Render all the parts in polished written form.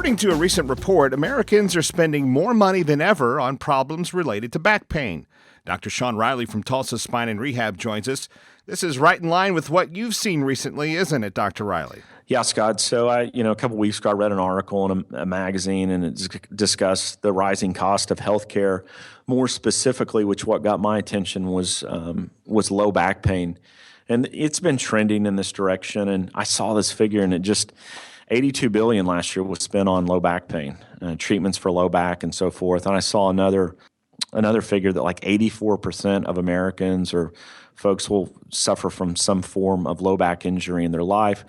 According to a recent report, Americans are spending more money than ever on problems related to back pain. Dr. Sean Riley from Tulsa Spine and Rehab joins us. This is right in line with what you've seen recently, isn't it, Dr. Riley? Yeah, Scott. So a couple of weeks ago, I read an article in a magazine, and it discussed the rising cost of healthcare. More specifically, which what got my attention was low back pain, and it's been trending in this direction. And I saw this figure, and it just $82 billion last year was spent on low back pain, treatments for low back, and so forth. And I saw another figure that like 84% of Americans or folks will suffer from some form of low back injury in their life,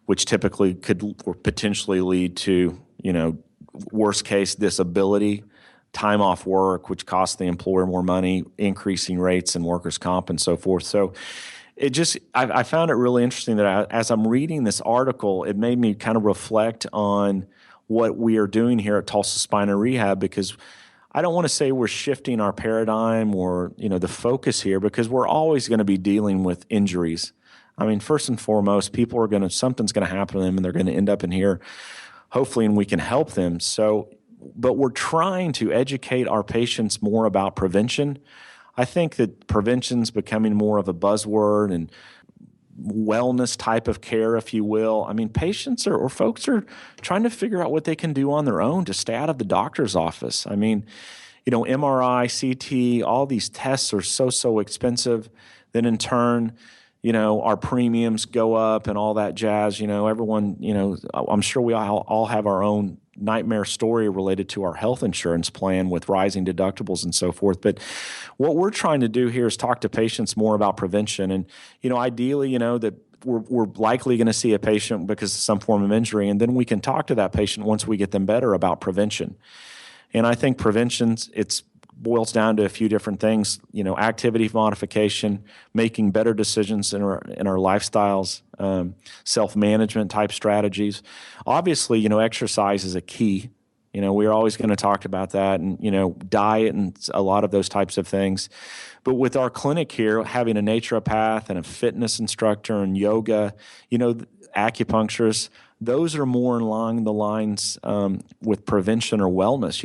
which typically could or potentially lead to, worst case disability, time off work, which costs the employer more money, increasing rates in workers' comp and so forth. So I found it really interesting that as I'm reading this article, it made me kind of reflect on what we are doing here at Tulsa Spine and Rehab, because I don't want to say we're shifting our paradigm or, the focus here, because we're always going to be dealing with injuries. I mean, first and foremost, something's going to happen to them and they're going to end up in here, hopefully, and we can help them. But we're trying to educate our patients more about prevention. I think that prevention's becoming more of a buzzword and wellness type of care, if you will. I mean, patients or folks are trying to figure out what they can do on their own to stay out of the doctor's office. I mean, MRI, CT, all these tests are so expensive. Then in turn, our premiums go up and all that jazz. Everyone, I'm sure we all have our own nightmare story related to our health insurance plan with rising deductibles and so forth. But what we're trying to do here is talk to patients more about prevention. And, ideally, that we're likely going to see a patient because of some form of injury, and then we can talk to that patient once we get them better about prevention. And I think it boils down to a few different things, activity modification, making better decisions in our lifestyles, self-management type strategies. Obviously, exercise is a key. We're always going to talk about that, and, diet and a lot of those types of things. But with our clinic here, having a naturopath and a fitness instructor and yoga, acupuncturists, those are more along the lines with prevention or wellness.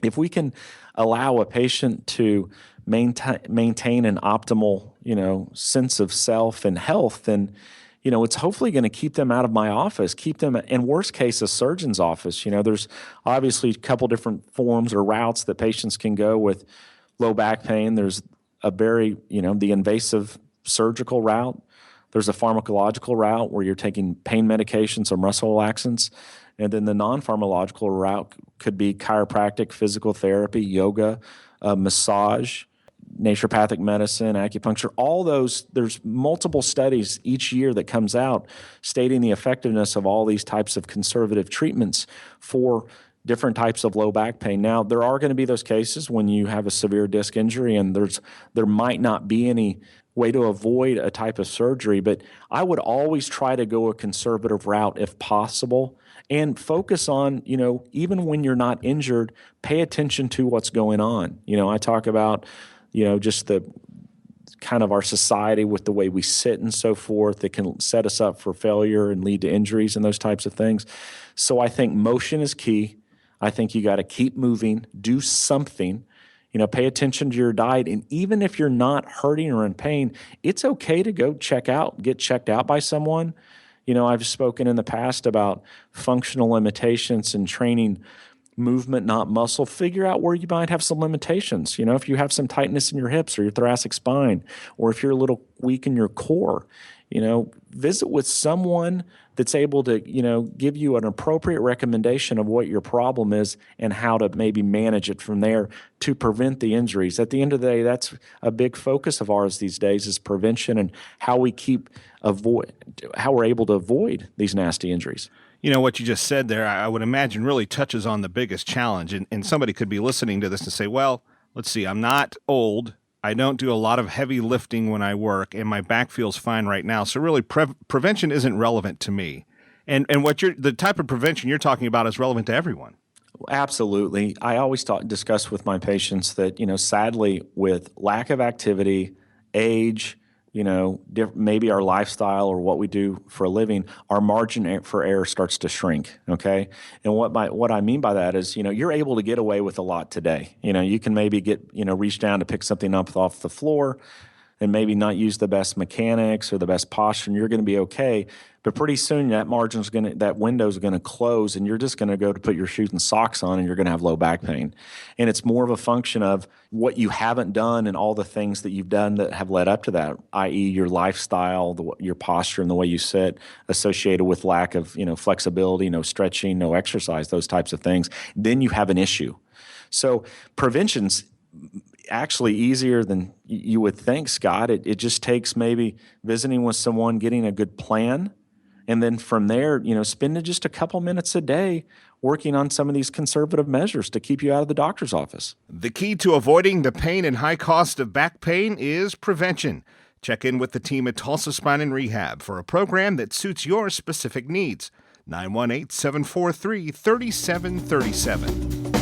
If we can allow a patient to maintain an optimal, sense of self and health, then, it's hopefully going to keep them out of my office, keep them, in worst case, a surgeon's office. There's obviously a couple different forms or routes that patients can go with low back pain. There's a very, the invasive surgical route. There's a pharmacological route where you're taking pain medications or muscle relaxants. And then the non-pharmacological route could be chiropractic, physical therapy, yoga, massage, naturopathic medicine, acupuncture, all those. There's multiple studies each year that comes out stating the effectiveness of all these types of conservative treatments for different types of low back pain. Now, there are going to be those cases when you have a severe disc injury and there might not be any way to avoid a type of surgery, but I would always try to go a conservative route if possible. And focus on, even when you're not injured, pay attention to what's going on. I talk about, just the kind of our society with the way we sit and so forth that can set us up for failure and lead to injuries and those types of things. So I think motion is key. I think you got to keep moving, do something, pay attention to your diet. And even if you're not hurting or in pain, it's okay to go get checked out by someone. I've spoken in the past about functional limitations and training movement, not muscle. Figure out where you might have some limitations. If you have some tightness in your hips or your thoracic spine, or if you're a little weak in your core, visit with someone that's able to, give you an appropriate recommendation of what your problem is and how to maybe manage it from there to prevent the injuries. At the end of the day, that's a big focus of ours these days, is prevention and how we're able to avoid these nasty injuries. What you just said there, I would imagine really touches on the biggest challenge. And somebody could be listening to this and say, well, let's see, I'm not old. I don't do a lot of heavy lifting when I work, and my back feels fine right now. So really, prevention isn't relevant to me. And the type of prevention you're talking about is relevant to everyone. Absolutely. I always discuss with my patients that, sadly, with lack of activity, age, maybe our lifestyle or what we do for a living, our margin for error starts to shrink. Okay. And what I mean by that is, you're able to get away with a lot today. You can maybe reach down to pick something up off the floor and maybe not use the best mechanics or the best posture, and you're going to be okay. But pretty soon that window's going to close, and you're just going to go to put your shoes and socks on, and you're going to have low back pain. And it's more of a function of what you haven't done and all the things that you've done that have led up to that, i.e. your lifestyle, your posture and the way you sit, associated with lack of, flexibility, no stretching, no exercise, those types of things. Then you have an issue. So prevention's actually easier than you would think, Scott. It just takes maybe visiting with someone, getting a good plan, and then from there, spending just a couple minutes a day working on some of these conservative measures to keep you out of the doctor's office. The key to avoiding the pain and high cost of back pain is prevention. Check in with the team at Tulsa Spine and Rehab for a program that suits your specific needs. 918-743-3737.